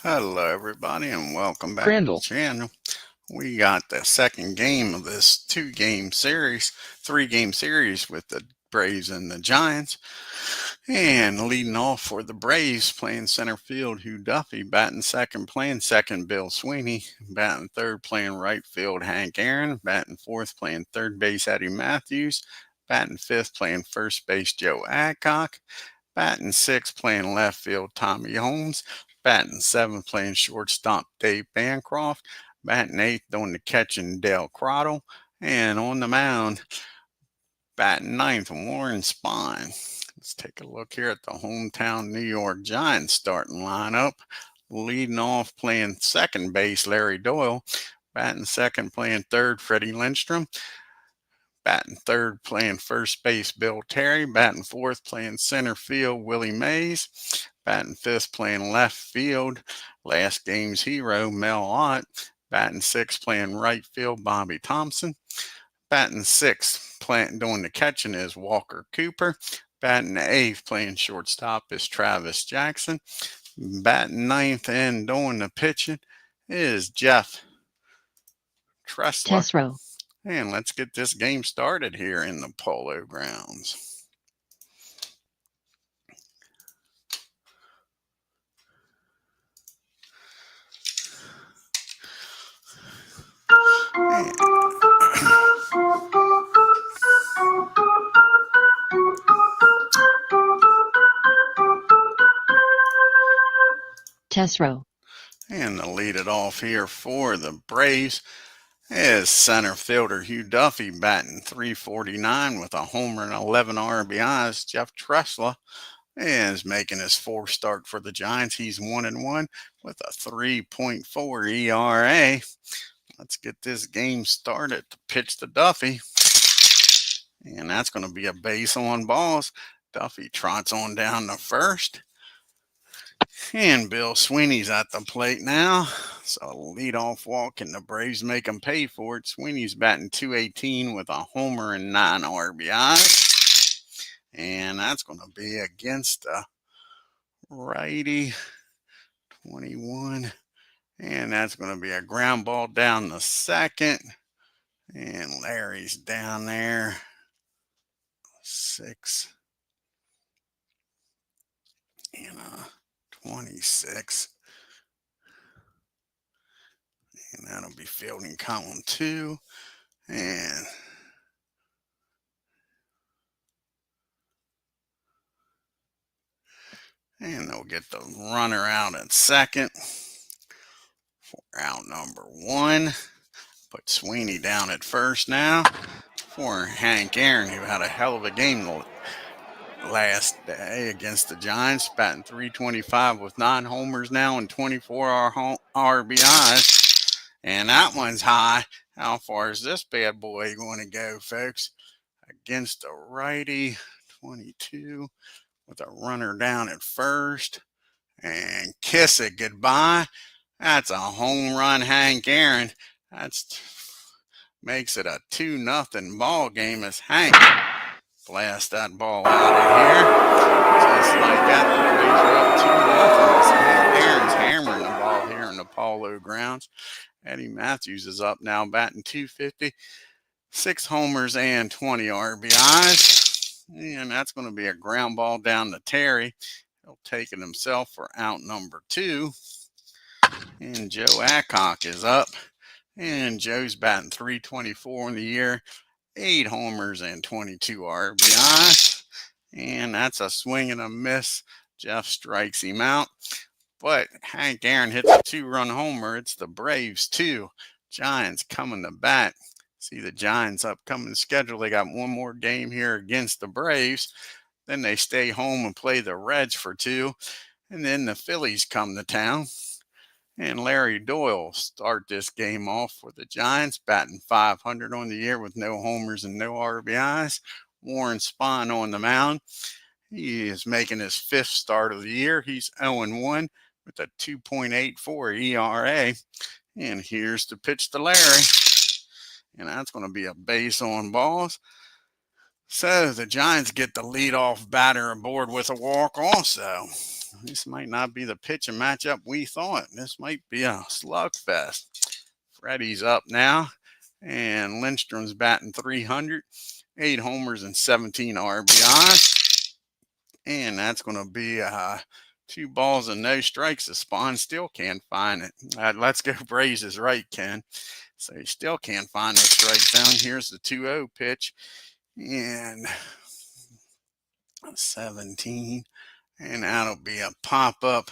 Hello everybody and welcome back to the Crandall. channel. We got the second game of this three-game series with the Braves and the Giants. And leading off for the Braves, playing center field, Hugh Duffy. Batting second, playing second, Bill Sweeney. Batting third, playing right field, Hank Aaron. Batting fourth, playing third base, Eddie Matthews. Batting fifth, playing first base, Joe Adcock. Batting sixth, playing left field, Tommy Holmes. Batting seventh, playing shortstop, Dave Bancroft. Batting eighth, doing the catching, Dale Crottle. And on the mound, batting ninth, Warren Spahn. Let's take a look here at the hometown New York Giants starting lineup. Leading off, playing second base, Larry Doyle. Batting second, playing third, Freddie Lindstrom. Batting third, playing first base, Bill Terry. Batting fourth, playing center field, Willie Mays. Batting fifth, playing left field, last game's hero, Mel Ott. Batting sixth, playing right field, Bobby Thompson. Batting sixth, doing the catching is Walker Cooper. Batting eighth, playing shortstop is Travis Jackson. Batting ninth and doing the pitching is Jeff Tressler. TESREAU. And let's get this game started here in the Polo Grounds. TESREAU. And to lead it off here for the Braves is center fielder Hugh Duffy, batting .349 with a homer and 11 RBIs. Jeff Tressler is making his fourth start for the Giants. He's 1-1 with a 3.4 ERA. Let's get this game started. To pitch to Duffy, and that's going to be a base on balls. Duffy trots on down to first. And Bill Sweeney's at the plate now. So leadoff walk, and the Braves make him pay for it. Sweeney's batting .218 with a homer and 9 RBIs. And that's going to be against the righty, 21. And that's going to be a ground ball down the second. And Larry's down there. 6. And 26. And that'll be fielding column 2. And they'll get the runner out at second for out number 1. Put Sweeney down at first now for Hank Aaron, who had a hell of a game last day against the Giants, batting .325 with 9 homers now and 24 RBIs. And that one's high. How far is this bad boy going to go, folks? Against a righty, 22, with a runner down at first. And kiss it goodbye. That's a home run, Hank Aaron. That's makes it a 2-0 ball game as Hank blast that ball out of here. Just like that, the Braves are up 2-0. Hank Aaron's hammering the ball here in the Polo Grounds. Eddie Matthews is up now, batting .250, 6 homers and 20 RBIs. And that's going to be a ground ball down to Terry. He'll take it himself for out number 2. And Joe Adcock is up. And Joe's batting .324 in the year, 8 homers and 22 RBIs. And that's a swing and a miss. Jeff strikes him out. But Hank Aaron hits a 2-run homer. It's the Braves 2. Giants coming to bat. See the Giants' upcoming schedule. They got one more game here against the Braves. Then they stay home and play the Reds for 2. And then the Phillies come to town. And Larry Doyle start this game off for the Giants, batting .500 on the year with no homers and no RBIs. Warren Spahn on the mound. He is making his 5th start of the year. He's 0-1 with a 2.84 ERA. And here's the pitch to Larry. And that's going to be a base on balls. So the Giants get the leadoff batter aboard with a walk also. This might not be the pitching matchup we thought. This might be a slugfest. Freddie's up now, and Lindstrom's batting 300, 8 homers and 17 RBI. And that's going to be 2 balls and no strikes. The Spawn still can't find it. Let's go Braves is right, Ken. So he still can't find the strike zone. Here's the 2-0 pitch. And 17. And that'll be a pop-up.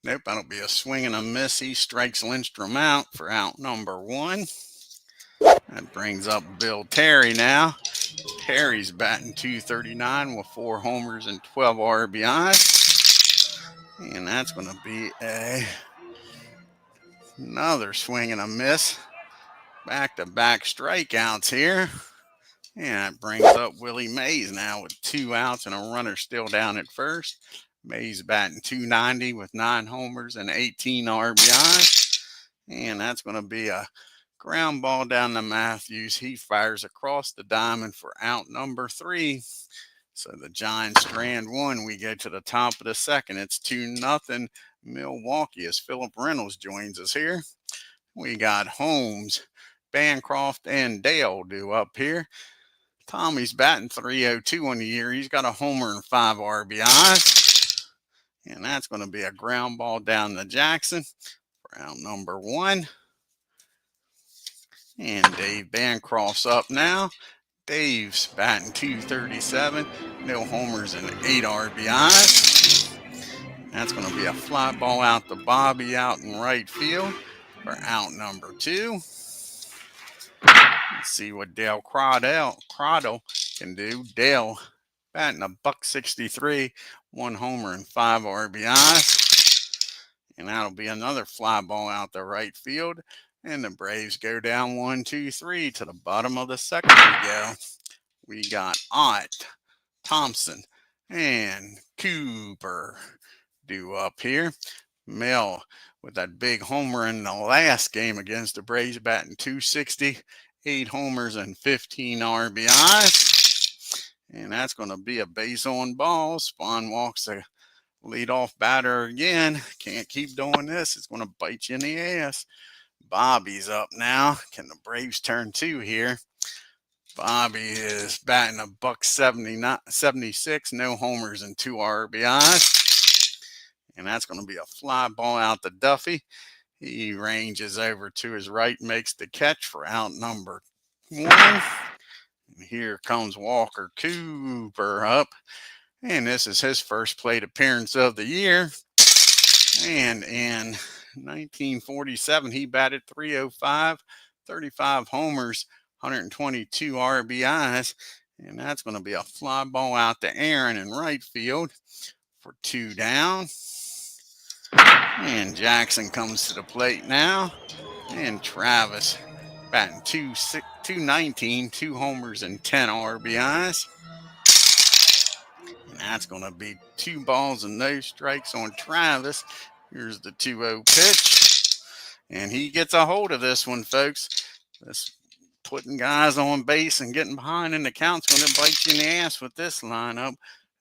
Nope, that'll be a swing and a miss. He strikes Lindstrom out for out number 1. That brings up Bill Terry now. Terry's batting 239 with 4 homers and 12 RBIs. And that's going to be another swing and a miss. Back-to-back strikeouts here. And that brings up Willie Mays now with 2 outs and a runner still down at first. Mays batting 290 with 9 homers and 18 RBIs. And that's going to be a ground ball down to Matthews. He fires across the diamond for out number 3. So the Giants strand 1. We go to the top of the second. It's 2-0 Milwaukee as Philip Reynolds joins us here. We got Holmes, Bancroft, and Dale due up here. Tommy's batting 302 on the year. He's got a homer and 5 RBIs. And that's going to be a ground ball down to Jackson for out number 1. And Dave Bancroft's up now. Dave's batting 237, no homers and 8 RBIs. That's going to be a fly ball out to Bobby out in right field for out number 2. Let's see what Dale Crottle can do. Dale batting a $163, 1 homer and 5 RBIs. And that'll be another fly ball out to right field. And the Braves go down 1-2-3 to the bottom of the second we go. We got Ott, Thompson, and Cooper due up here. Mel with that big homer in the last game against the Braves, batting 260, 8 homers and 15 RBIs. And that's going to be a base on ball. Spawn walks the leadoff batter again. Can't keep doing this. It's going to bite you in the ass. Bobby's up now. Can the Braves turn 2 here? Bobby is batting a $176, no homers and 2 RBIs. And that's going to be a fly ball out to Duffy. He ranges over to his right, makes the catch for out number 1. And here comes Walker Cooper up. And this is his first plate appearance of the year. And in 1947, he batted 305, 35 homers, 122 RBIs. And that's going to be a fly ball out to Aaron in right field for 2 down. And Jackson comes to the plate now. And Travis batting 219, 2 homers and 10 RBIs. And that's going to be 2 balls and no strikes on Travis. Here's the 2-0 pitch. And he gets a hold of this one, folks. This putting guys on base and getting behind in the count's going to bite you in the ass with this lineup.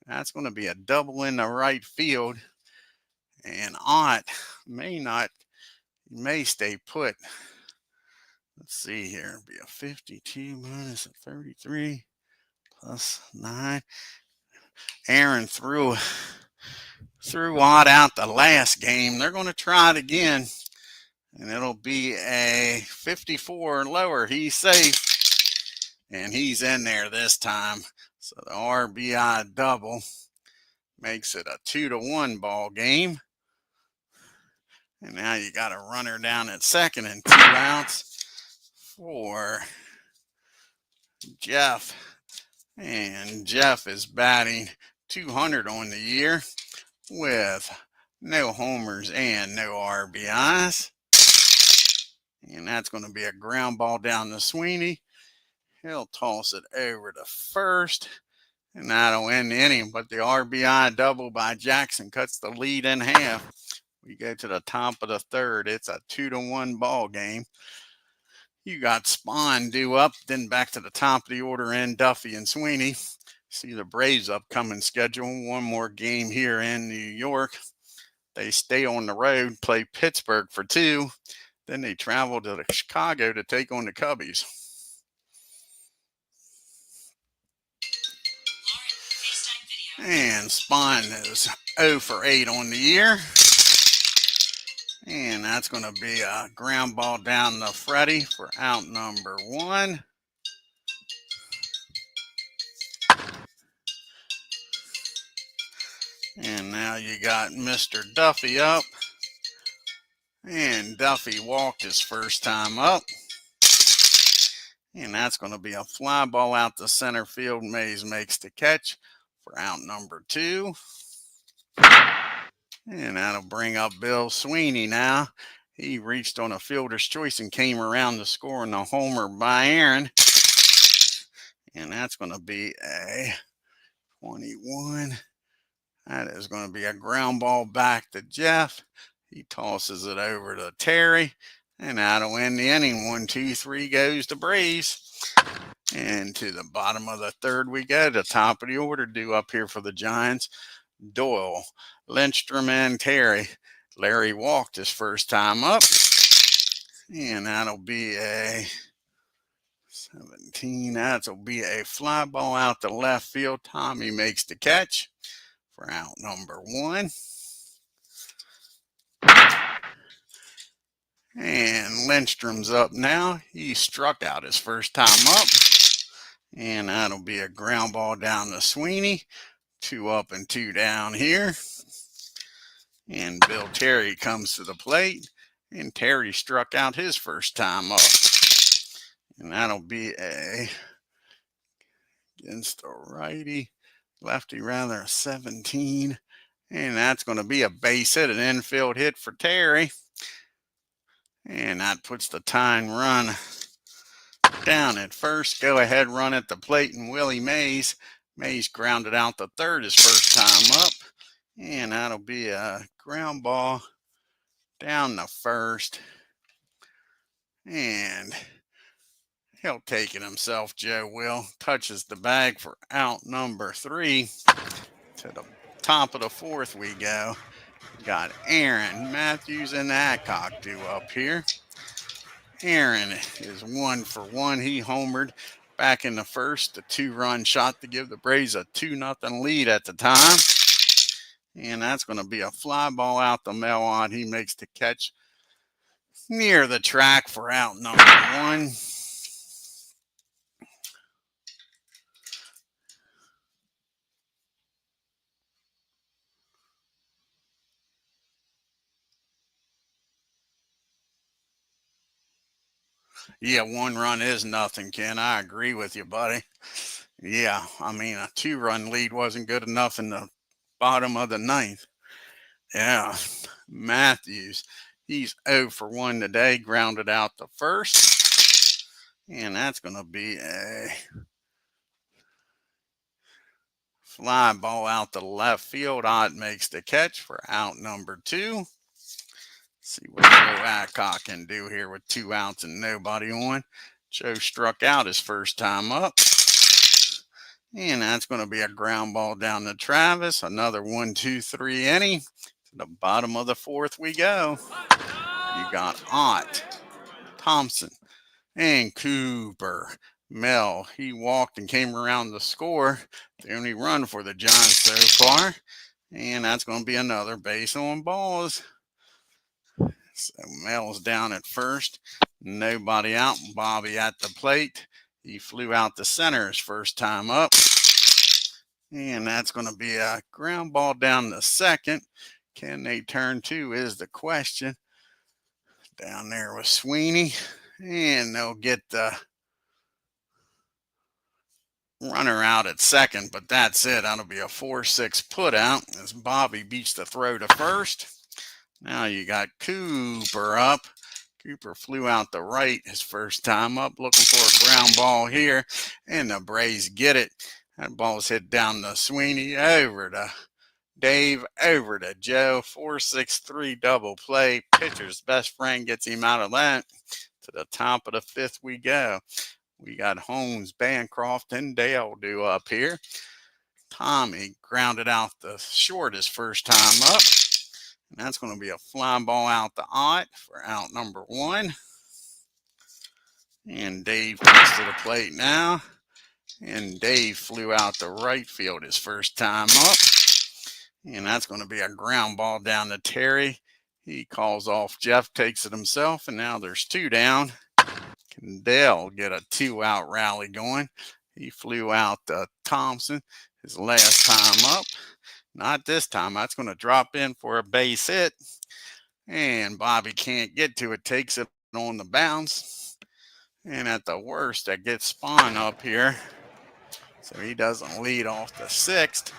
That's going to be a double in the right field. And Ott may stay put. Let's see here. It'll be a 52 minus a 33 plus 9. Aaron threw Ott out the last game. They're going to try it again. And it'll be a 54 or lower. He's safe. And he's in there this time. So the RBI double makes it a 2-1 ball game. And now you got a runner down at second and 2 outs for Jeff. And Jeff is batting 200 on the year with no homers and no RBIs. And that's going to be a ground ball down to Sweeney. He'll toss it over to first. And that'll end the inning. But the RBI double by Jackson cuts the lead in half. We go to the top of the third. It's a 2-1 ball game. You got Spahn due up. Then back to the top of the order in Duffy and Sweeney. See the Braves' upcoming schedule. One more game here in New York. They stay on the road, play Pittsburgh for 2. Then they travel to Chicago to take on the Cubbies. And SPAHN is 0 for 8 on the year. And that's going to be a ground ball down to Freddie for out number 1. And now you got Mr. Duffy up. And Duffy walked his first time up. And that's going to be a fly ball out to center field. Mays makes the catch for out number 2. And that'll bring up Bill Sweeney now. He reached on a fielder's choice and came around to score on the homer by Aaron. And that's going to be a 21. That is going to be a ground ball back to Jeff. He tosses it over to Terry. And that'll end the inning. 1, 2, 3 goes to Braves. And to the bottom of the 3rd we go. The top of the order due up here for the Giants. Doyle, Lindstrom, and Terry. Larry walked his first time up. And that'll be a 17. That'll be a fly ball out to left field. Tommy makes the catch for out number 1. And Lindstrom's up now. He struck out his first time up. And that'll be a ground ball down to Sweeney. 2 up and 2 down here. And Bill Terry comes to the plate. And Terry struck out his first time up. And that'll be a, against the righty, lefty rather, 17. And that's going to be a base hit, an infield hit for Terry. And that puts the tying run down at first. Go ahead run at the plate, and Willie Mays. Mays grounded out the 3rd his first time up. And that'll be a ground ball down the 1st. And he'll take it himself, Joe will. Touches the bag for out number 3. To the top of the 4th we go. Got Aaron, Matthews, and Adcock due up here. Aaron is 1 for 1. He homered back in the 1st. A 2-run shot to give the Braves a 2-0 lead at the time. And that's going to be a fly ball out to Melwad. He makes the catch near the track for out number 1. Yeah, 1 run is nothing, Ken. I agree with you, buddy. Yeah, I mean, a 2-run lead wasn't good enough in the bottom of the 9th. Yeah, Matthews, he's 0 for 1 today, grounded out the 1st. And that's going to be a fly ball out to left field. Ott makes the catch for out number 2. See what Joe Adcock can do here with 2 outs and nobody on. Joe struck out his first time up. And that's going to be a ground ball down to Travis. Another 1, 2, 3 inning. To the bottom of the 4th we go. You got Ott, Thompson, and Cooper. Mel, he walked and came around to score. The only run for the Giants so far. And that's going to be another base on balls. So Mel's down at 1st. Nobody out. Bobby at the plate. He flew out to center his first time up. And that's going to be a ground ball down to 2nd. Can they turn 2 is the question. Down there with Sweeney. And they'll get the runner out at 2nd. But that's it. That'll be a 4-6 put out as Bobby beats the throw to 1st. Now you got Cooper up. Cooper flew out the right his first time up, looking for a ground ball here, and the Braves get it. That ball's hit down to Sweeney, over to Dave, over to Joe. 4-6-3 double play. Pitcher's best friend gets him out of that. To the top of the 5th we go. We got Holmes, Bancroft, and Dale due up here. Tommy grounded out the shortest first time up. And that's going to be a fly ball out to Ott for out number 1. And Dave comes to the plate now. And Dave flew out to right field his first time up. And that's going to be a ground ball down to Terry. He calls off Jeff, takes it himself, and now there's 2 down. Can Dale get a 2-out rally going? He flew out to Thompson his last time up. Not this time. That's going to drop in for a base hit. And Bobby can't get to it, takes it on the bounce. And at the worst, that gets SPAHN up here. So he doesn't lead off the 6th.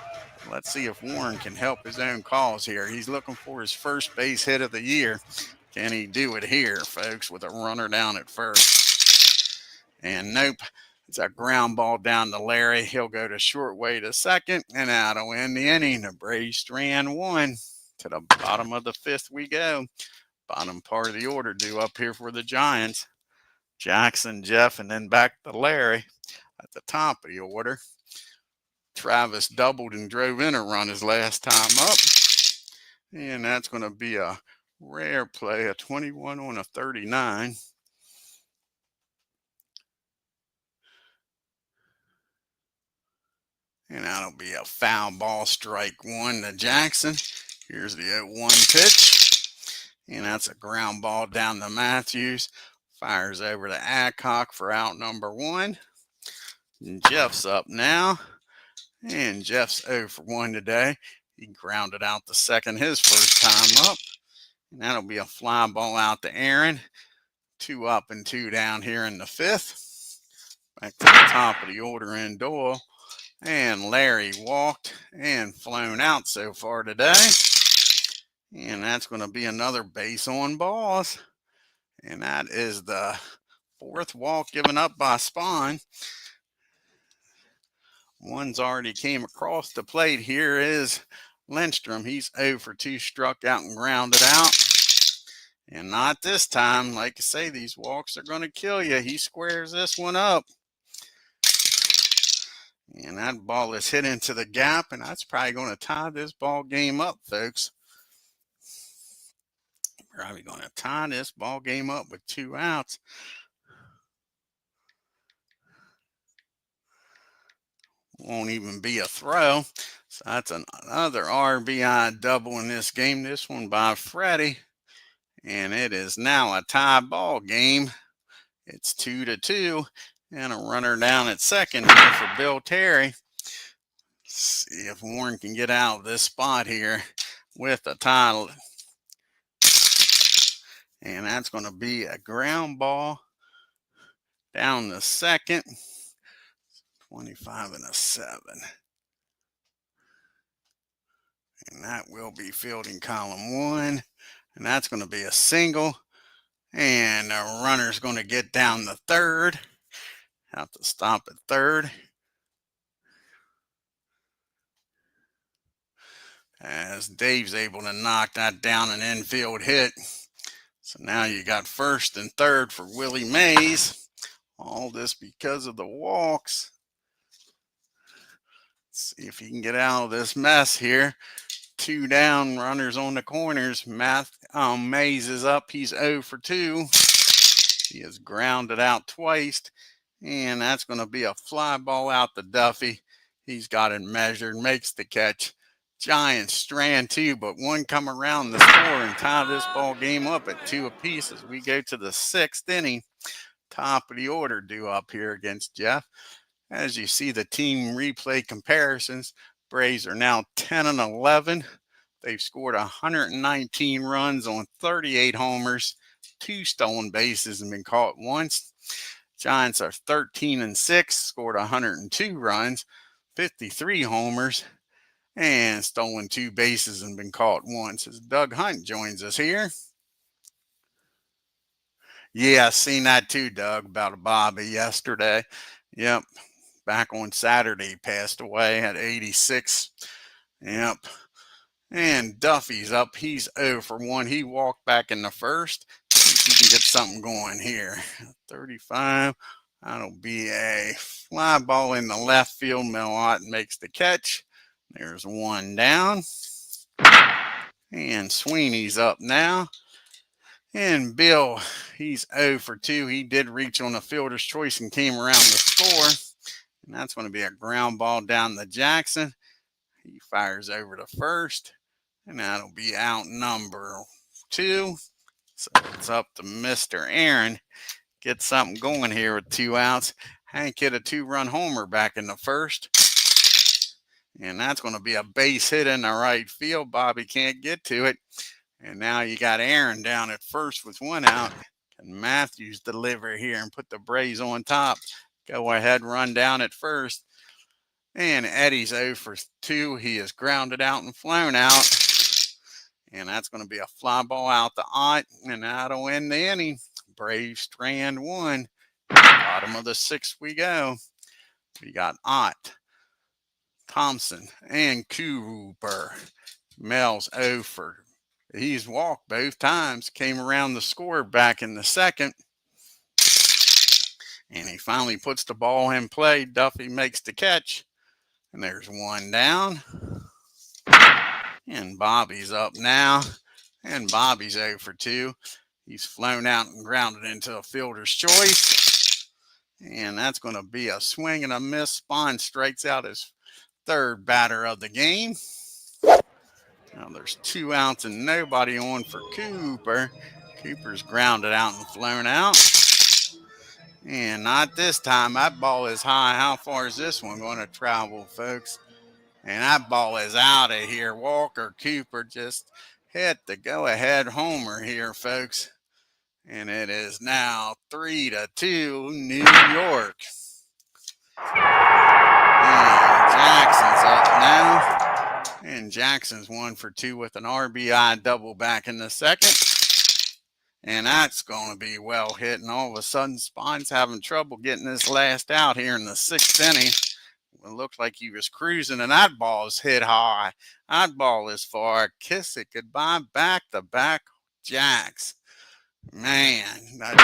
Let's see if Warren can help his own cause here. He's looking for his first base hit of the year. Can he do it here, folks, with a runner down at first? And nope. It's a ground ball down to Larry. He'll go to short way to second, and that'll end the inning. The Braves 3-1. To the bottom of the 5th we go. Bottom part of the order due up here for the Giants. Jackson, Jeff, and then back to Larry at the top of the order. Travis doubled and drove in a run his last time up. And that's going to be a rare play, a 21 on a 39. And that'll be a foul ball, strike 1 to Jackson. Here's the 0-1 pitch. And that's a ground ball down to Matthews. Fires over to Adcock for out number 1. And Jeff's up now. And Jeff's 0 for 1 today. He grounded out the second his first time up. And that'll be a fly ball out to Aaron. 2 up and 2 down here in the 5th. Back to the top of the order in Doyle. And Larry walked and flown out so far today. And that's going to be another base on balls. And that is the 4th walk given up by SPAHN. One's already came across the plate. Here is Lindstrom. He's 0 for 2, struck out and grounded out. And not this time. Like I say, these walks are going to kill you. He squares this one up. And that ball is hit into the gap, and that's probably going to tie this ball game up, folks. Probably going to tie this ball game up with 2 outs. Won't even be a throw. So that's another RBI double in this game. This one by Freddie. And it is now a tie ball game. It's 2-2. And a runner down at second here for Bill Terry. Let's see if Warren can get out of this spot here with a tie. And that's going to be a ground ball down the second. 25 and a 7. And that will be fielding column 1. And that's going to be a single. And the runner's going to get down the 3rd. Have to stop at 3rd. As Dave's able to knock that down an infield hit. So now you got 1st and 3rd for Willie Mays. All this because of the walks. Let's see if he can get out of this mess here. 2 down, runners on the corners. Mays is up. He's 0 for 2. He has grounded out twice. And that's going to be a fly ball out to Duffy. He's got it measured, makes the catch. Giants strand 2, but 1 come around the score and tie this ball game up at 2 apiece as we go to the 6th inning. Top of the order due up here against Jeff. As you see the team replay comparisons, Braves are now 10-11. They've scored 119 runs on 38 homers, 2 stolen bases and been caught once. Giants are 13-6, scored 102 runs, 53 homers, and stolen 2 bases and been caught once. As Doug Hunt joins us here. Yeah, I seen that too, Doug, about Bobby yesterday. Yep, back on Saturday, passed away at 86. Yep. And Duffy's up. He's 0 for 1. He walked back in the 1st. He can get something going here. 35. That'll be a fly ball in the left field. MILWAUKEE makes the catch. There's one down. And Sweeney's up now. And Bill, he's 0 for 2. He did reach on a fielder's choice and came around the score. And that's going to be a ground ball down to Jackson. He fires over to first. And that'll be out number 2. So it's up to Mr. Aaron. Get something going here with 2 outs. Hank hit a 2-run homer back in the first. And that's going to be a base hit in the right field. Bobby can't get to it. And now you got Aaron down at first with 1 out. Can Matthews deliver here and put the Braves on top? Go ahead, run down at first. And Eddie's 0 for 2. He is grounded out and flown out. And that's going to be a fly ball out to Ott. And that'll end the inning. Braves strand 1. Bottom of the 6th we go. We got Ott, Thompson, and Cooper. Mel's 0 for. He's walked both times. Came around the score back in the 2nd. And he finally puts the ball in play. Duffy makes the catch. And there's 1 down. And Bobby's up now. And Bobby's 0 for 2. He's flown out and grounded into a fielder's choice. And that's going to be a swing and a miss. Spahn strikes out his 3rd batter of the game. Now there's 2 outs and nobody on for Cooper. Cooper's grounded out and flown out. And not this time. That ball is high. How far is this one going to travel, folks? And that ball is out of here. Walker Cooper just hit the go-ahead homer here, folks. And it is now 3-2 New York. And Jackson's up now. And Jackson's 1 for 2 with an RBI double back in the 2nd. And that's going to be well hit. And all of a sudden, Spahn's having trouble getting this last out here in the 6th inning. It looked like he was cruising, and that ball is hit high. That ball is far. Kiss it goodbye. Back-to-back Jacks. Man, that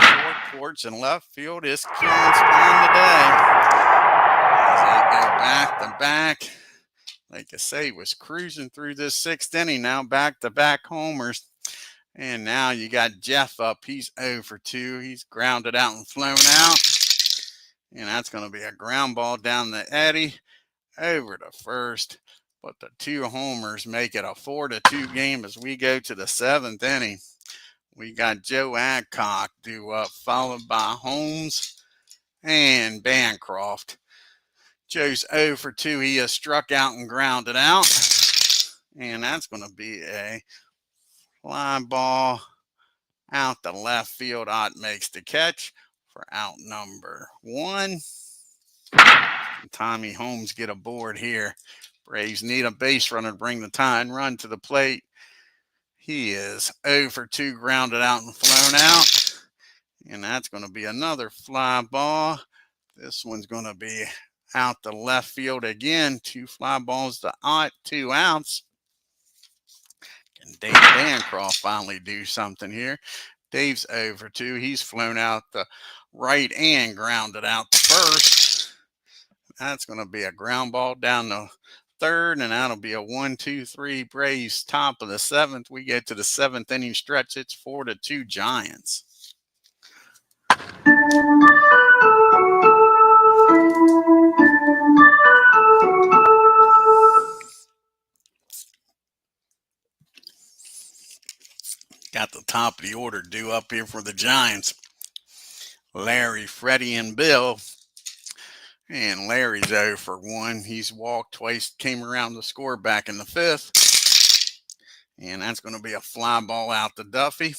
short porch in left field is killing Spahn today. As they go back-to-back. Like I say, was cruising through this 6th inning now, back-to-back homers. And now you got Jeff up. He's 0 for 2. He's grounded out and flown out. And that's going to be a ground ball down to Eddie over to first. But the 2 homers make it a 4-2 game as we go to the 7th inning. We got Joe Adcock due up, followed by Holmes and Bancroft. Joe's 0 for 2. He has struck out and grounded out. And that's going to be a fly ball out the left field. Ott makes the catch for out number 1. Tommy Holmes get aboard here. Braves need a base runner to bring the tying run to the plate. He is 0 for 2, grounded out and flown out. And that's going to be another fly ball. This one's going to be out the left field again. 2 fly balls to Ott, 2 outs. Can Dave Bancroft finally do something here? Dave's 0 for 2. He's flown out the right and grounded out the first. That's going to be a ground ball down the 3rd, and that'll be a 1-2-3 Braves top of the 7th. We get to the 7th inning stretch. It's 4-2 Giants. Got the top of the order due up here for the Giants. Larry, Freddie, and Bill. And Larry's 0 for 1. He's walked twice, came around the score back in the 5th. And that's going to be a fly ball out to Duffy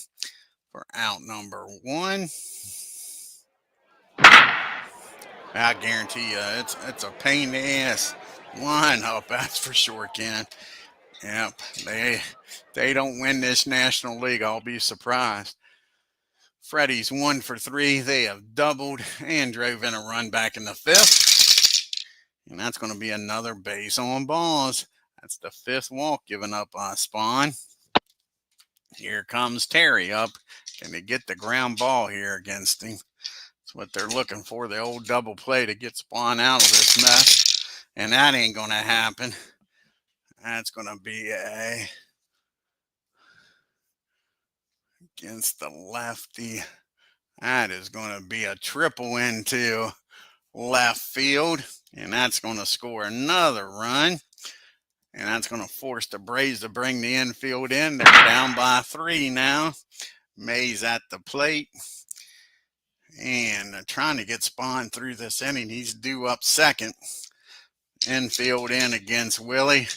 for out number 1. I guarantee you, it's a pain in the ass lineup, that's for sure, Ken. Yep, they don't win this National League, I'll be surprised. Freddie's 1 for 3. They have doubled and drove in a run back in the 5th. And that's going to be another base on balls. That's the 5th walk given up by Spahn. Here comes Terry up. Can they get the ground ball here against him? That's what they're looking for, the old double play to get Spahn out of this mess. And that ain't going to happen. that's going to be against the lefty. That is going to be a triple into left field, and that's going to score another run. And that's going to force the Braves to bring the infield in. They're down by 3 now. May's at the plate. And they're trying to get SPAHN through this inning. He's due up second. Infield in against Willie.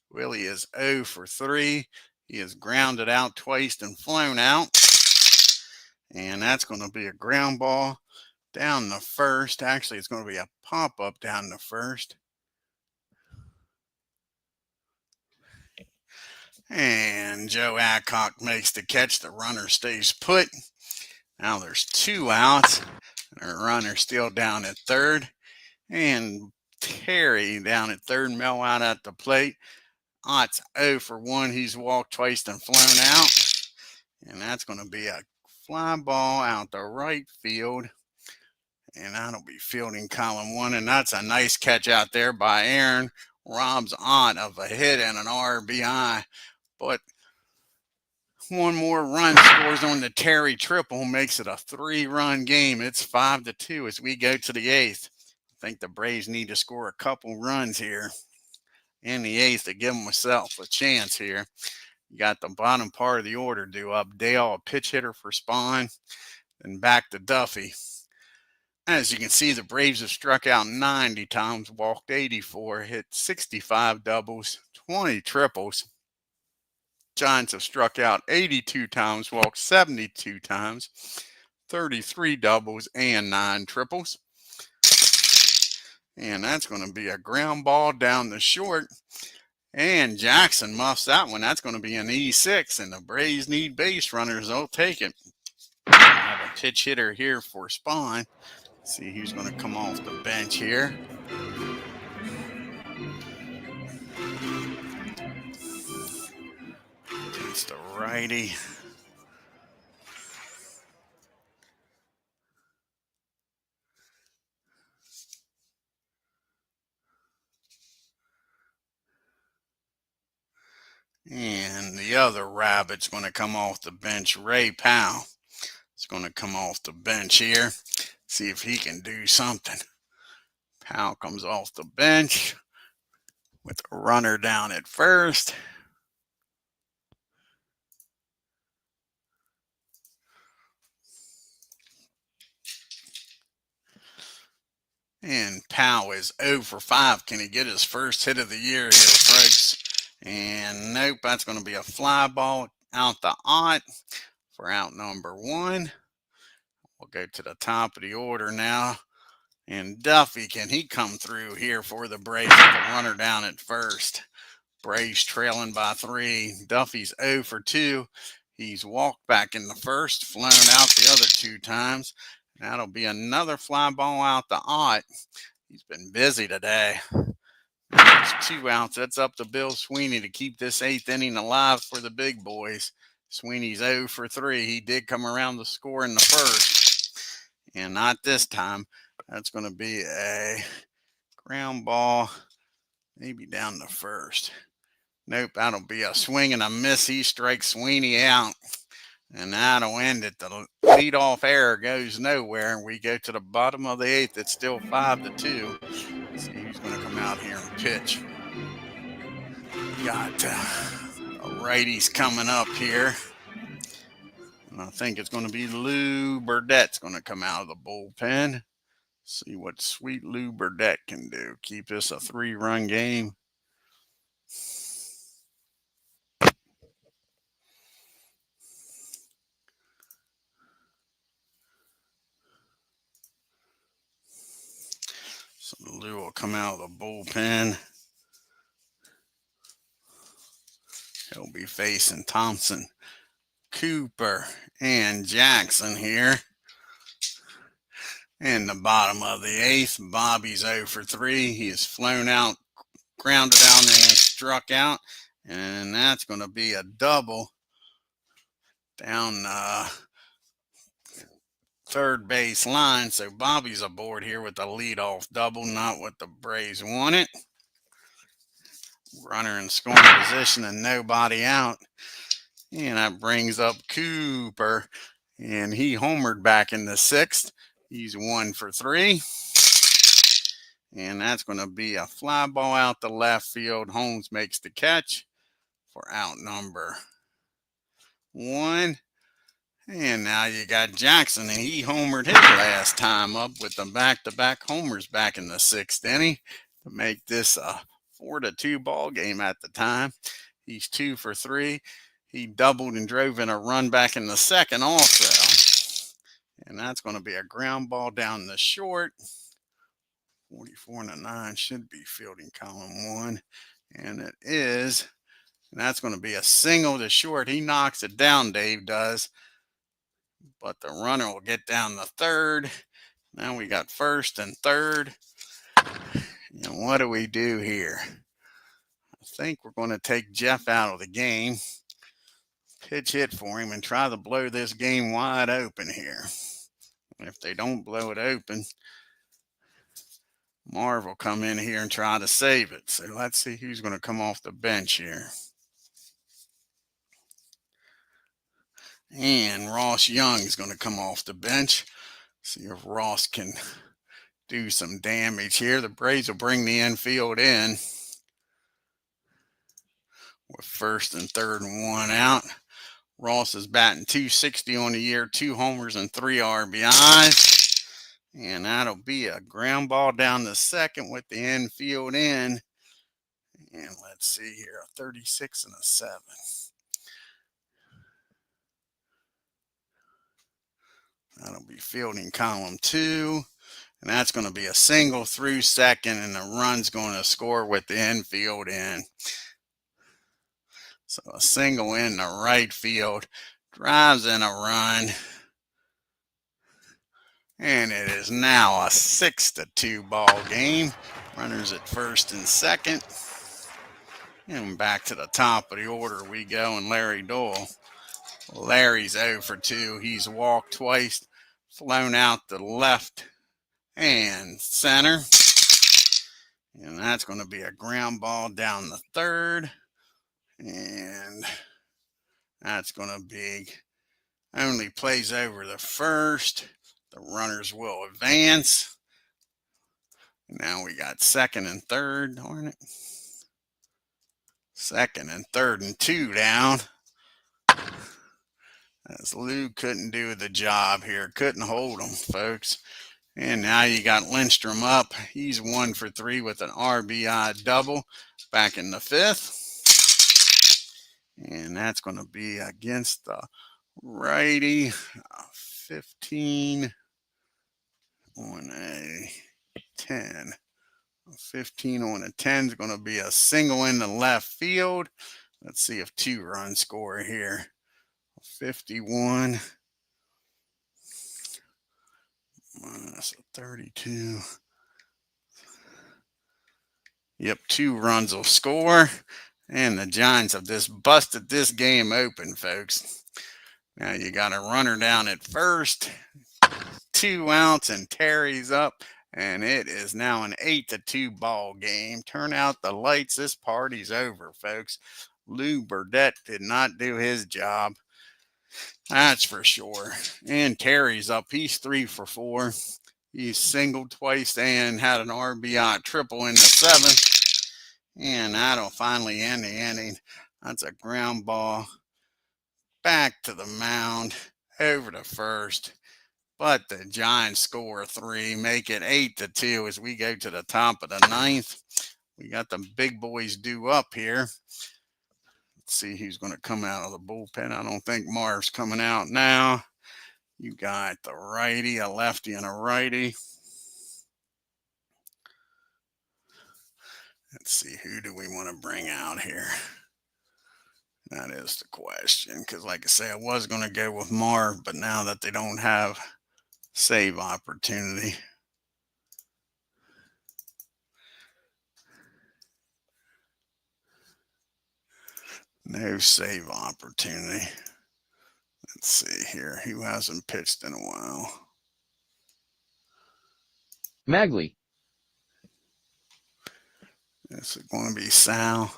Willie is 0 for 3. He is grounded out twice and flown out. And that's going to be a ground ball down the first. Actually, it's going to be a pop-up down the first. And Joe Adcock makes the catch. The runner stays put. Now there's 2 outs. The runner still down at third. And Terry down at third. Mel out at the plate. Ott's 0 for 1. He's walked twice and flown out. And that's going to be a fly ball out the right field. And that'll be fielding column 1. And that's a nice catch out there by Aaron. Robs Ott of a hit and an RBI. But one more run scores on the Terry triple, makes it a 3-run game. It's 5-2 as we go to the 8th. I think the Braves need to score a couple runs here in the 8th to give themselves a chance here. You got the bottom part of the order due up. Dale, a pitch hitter for SPAHN, and back to Duffy. As you can see, the Braves have struck out 90 times, walked 84, hit 65 doubles, 20 triples. Giants have struck out 82 times, walked 72 times, 33 doubles, and 9 triples. And that's going to be a ground ball down the short. And Jackson muffs that one. That's going to be an E6, and the Braves need base runners. They'll take it. I have a pitch hitter here for SPAHN. See who's going to come off the bench here. It's the righty. And the other rabbit's going to come off the bench. Ray Powell is going to come off the bench here. See if he can do something. Powell comes off the bench with a runner down at first. And Powell is 0 for 5. Can he get his first hit of the year here, folks? And nope, that's going to be a fly ball out the Ott for out number 1. We'll go to the top of the order now. And Duffy, can he come through here for the Braves with a runner down at first? Braves trailing by 3. Duffy's 0 for 2. He's walked back in the first, flown out the other 2 times. That'll be another fly ball out the Ott. He's been busy today. There's 2 outs. That's up to Bill Sweeney to keep this 8th inning alive for the big boys. Sweeney's 0 for 3. He did come around to score in the first. And not this time. That's going to be a ground ball, maybe down the first. Nope, that'll be a swing and a miss. He strikes Sweeney out. And that'll end it. The leadoff error goes nowhere. We go to the bottom of the 8th. It's still 5-2. Let's see who's going to come out here and pitch. Got righties coming up here. And I think it's going to be Lou Burdett's going to come out of the bullpen. See what sweet Lou Burdett can do. Keep this a 3-run game. So Lou will come out of the bullpen. He'll be facing Thompson, Cooper, and Jackson here. In the bottom of the 8th, Bobby's 0 for 3. He is flown out, grounded out, and struck out. And that's going to be a double down third base line. So Bobby's aboard here with the leadoff double, not what the Braves wanted. Runner in scoring position and nobody out. And that brings up Cooper. And he homered back in the 6th. He's 1 for 3. And that's going to be a fly ball out the left field. Holmes makes the catch for out number 1. And now you got Jackson, and he homered his last time up with the back-to-back homers back in the 6th inning to make this a 4-2 ball game at the time. He's 2 for 3. He doubled and drove in a run back in the 2nd also. And that's going to be a ground ball down the short. 44 and a 9 should be fielding column 1. And it is. And that's going to be a single to short. He knocks it down, Dave does. But the runner will get down the 3rd. Now we got 1st and 3rd. And what do we do here? I think we're going to take Jeff out of the game. Pitch hit for him and try to blow this game wide open here. If they don't blow it open, Marv will come in here and try to save it. So let's see who's going to come off the bench here. And Ross Young is going to come off the bench. See if Ross can do some damage here. The Braves will bring the infield in with 1st and 3rd and 1 out. Ross is batting .260 on the year, 2 homers and 3 RBIs. And that'll be a ground ball down the 2nd with the infield in. And let's see here, a 36 and a 7. That'll be fielding column 2. And that's going to be a single through 2nd, and the run's going to score with the infield in. So a single in the right field, drives in a run. And it is now a 6-2 ball game. Runners at 1st and 2nd. And back to the top of the order we go, and Larry Doyle. Larry's 0 for 2. He's walked twice, flown out to left and center. And that's going to be a ground ball down the 3rd. And that's going to be only plays over the 1st. The runners will advance. Now we got 2nd and 3rd. Darn it. 2nd and 3rd and 2 down. As Lou couldn't do the job here. Couldn't hold him, folks. And now you got Lindstrom up. He's 1 for 3 with an RBI double back in the 5th. And that's going to be against the righty. 15 on a 10. 15 on a 10 is going to be a single in the left field. Let's see if 2 runs score here. 51 minus 32. Yep, 2 runs will score. And the Giants have just busted this game open, folks. Now you got a runner down at 1st. 2 outs, and Terry's up. And it is now an 8-2 ball game. Turn out the lights. This party's over, folks. Lou Burdette did not do his job. That's for sure. And Terry's up. He's 3 for 4. He's singled twice and had an RBI triple in the 7th. And that'll finally end the inning. That's a ground ball back to the mound, over to 1st. But the Giants score 3, make it 8-2 as we go to the top of the 9th. We got the big boys due up here. Let's see who's going to come out of the bullpen. I don't think Marv's coming out now. You got the righty, a lefty, and a righty. Let's see, who do we want to bring out here? That is the question, because like I say, I was going to go with Marv, but now that they don't have save opportunity. No save opportunity. Let's see here. Who hasn't pitched in a while? Magley. Is it going to be Sal?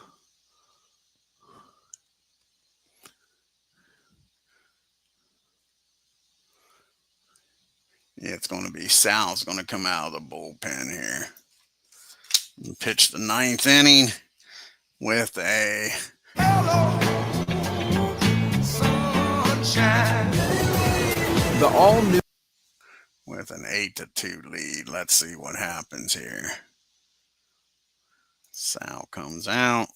Yeah, it's going to be Sal's going to come out of the bullpen here and pitch the ninth inning with a sunshine. The all-new With an 8-2 lead. Let's see what happens here. Sal comes out.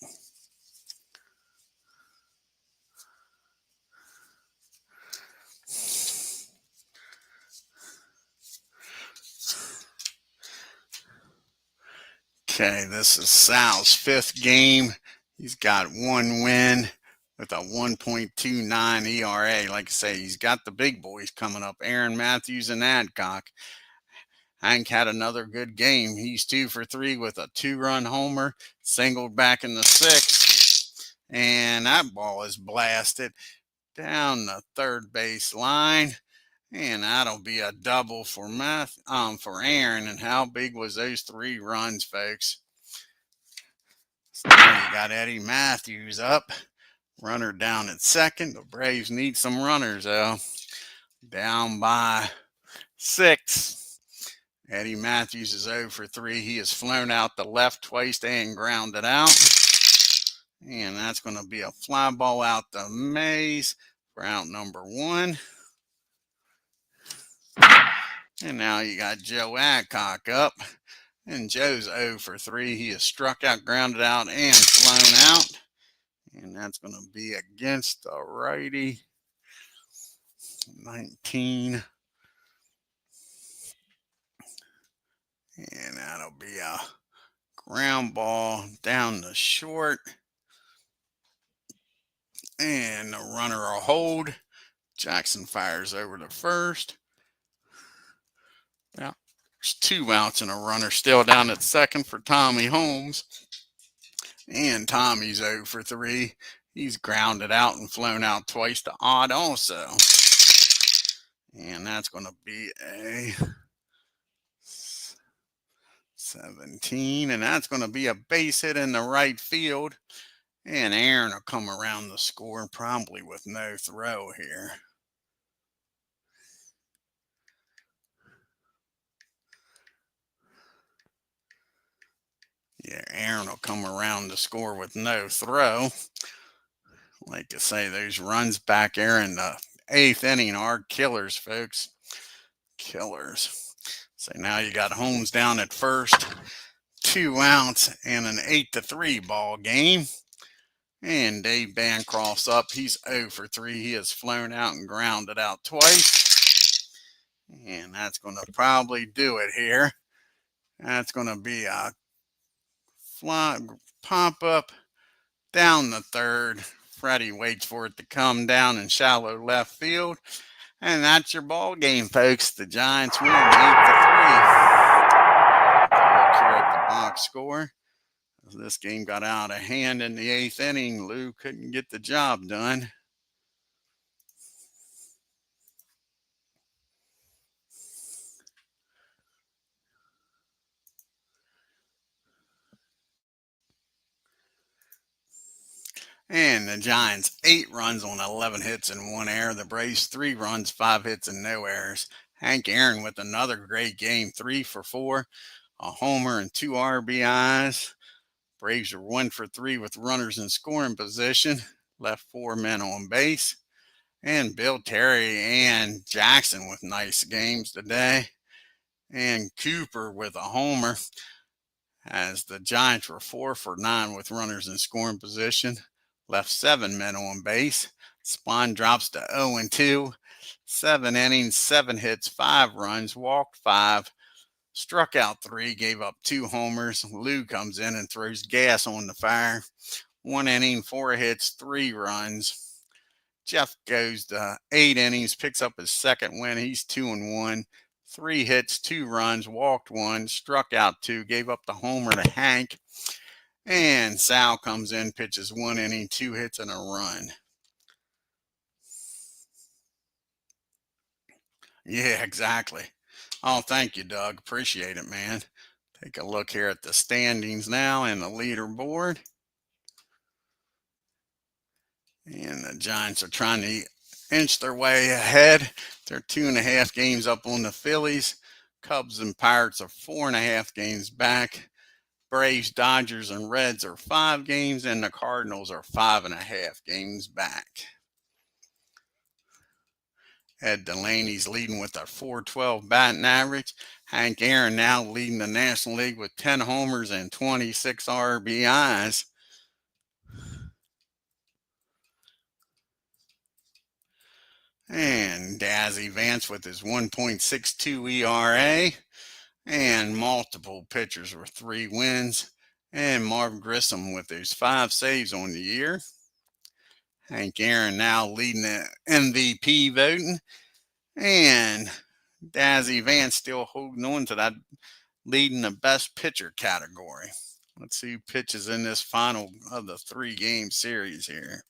Okay, this is Sal's fifth game. He's got one win with a 1.29 ERA. Like I say, he's got the big boys coming up. Aaron Matthews and Adcock. Hank had another good game. He's 2 for 3 with a 2-run homer, singled back in the sixth, and that ball is blasted down the third base line, and that'll be a double for Aaron. And how big was those 3 runs, folks? So now you got Eddie Matthews up, runner down at second. The Braves need some runners though. Down by 6. Eddie Matthews is 0 for 3. He has flown out the left twice and grounded out. And that's going to be a fly ball out the maze for out number 1. And now you got Joe Adcock up. And Joe's 0 for 3. He has struck out, grounded out, and flown out. And that's going to be against the righty. 19. And that'll be a ground ball down the short. And the runner will hold. Jackson fires over to first. Now, there's 2 outs and a runner still down at second for Tommy Holmes. And Tommy's 0 for 3. He's grounded out and flown out twice to odd also. And that's going to be a 17. And that's going to be a base hit in the right field. And Aaron will come around the score probably with no throw here. Yeah, Aaron will come around the score with no throw. Like I say, those runs back there in the 8th inning are killers, folks. Killers. So now you got Holmes down at first. 2 outs and an 8-3 ball game. And Dave Bancroft's up. He's 0 for 3. He has flown out and grounded out twice. And that's going to probably do it here. That's going to be a fly, pop up down the third. Freddie waits for it to come down in shallow left field. And that's your ball game, folks. The Giants win 8-3. Look here at the box score. This game got out of hand in the 8th inning. Lou couldn't get the job done. And the Giants 8 runs on 11 hits and 1 error. The Braves 3 runs, 5 hits and no errors. Hank Aaron with another great game, 3 for 4, a homer and 2 RBIs. Braves are 1 for 3 with runners in scoring position. Left 4 men on base. And Bill Terry and Jackson with nice games today. And Cooper with a homer. As the Giants were 4 for 9 with runners in scoring position. Left 7 men on base. SPAHN drops to 0-2. 7 innings, 7 hits, 5 runs, walked 5. Struck out 3, gave up 2 homers. Lou comes in and throws gas on the fire. 1 inning, 4 hits, 3 runs. Jeff goes to 8 innings, picks up his second win. He's 2-1. 3 hits, 2 runs, walked 1, struck out 2, gave up the homer to Hank. And Sal comes in, pitches 1 inning, 2 hits and a run. Yeah, exactly. Oh, thank you, Doug. Appreciate it, man. Take a look here at the standings now and the leaderboard. And the Giants are trying to inch their way ahead. They're 2.5 games up on the Phillies. Cubs and Pirates are 4.5 games back. Braves, Dodgers, and Reds are 5 games, and the Cardinals are 5.5 games back. Ed Delaney's leading with a .412 batting average. Hank Aaron now leading the National League with 10 homers and 26 RBIs. And Dazzy Vance with his 1.62 ERA. And multiple pitchers with 3 wins. And Marv Grissom with his 5 saves on the year. Hank Aaron now leading the MVP voting. And Dazzy Vance still holding on to that leading the best pitcher category. Let's see who pitches in this final of the 3-game series here.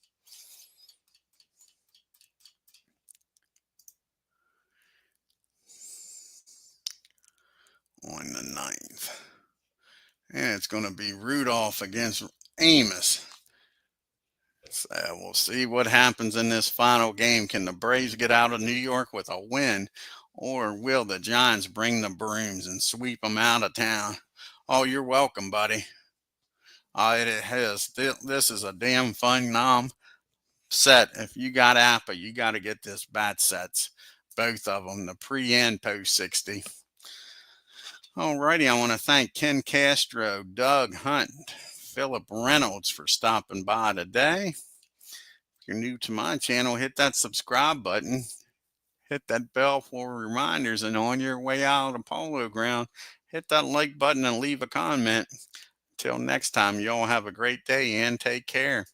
On the 9th. And it's going to be Rudolph against Amos. So we'll see what happens in this final game. Can the Braves get out of New York with a win, or will the Giants bring the brooms and sweep them out of town? Oh, you're welcome, buddy. It has. This is a damn fun set. If you got Apba, you got to get this bat sets, both of them, the pre and post 60. Alrighty, I want to thank Ken Castro, Doug Hunt, Philip Reynolds for stopping by today. If you're new to my channel, hit that subscribe button, hit that bell for reminders, and on your way out of the polo ground, hit that like button and leave a comment. Until next time, you all have a great day and take care.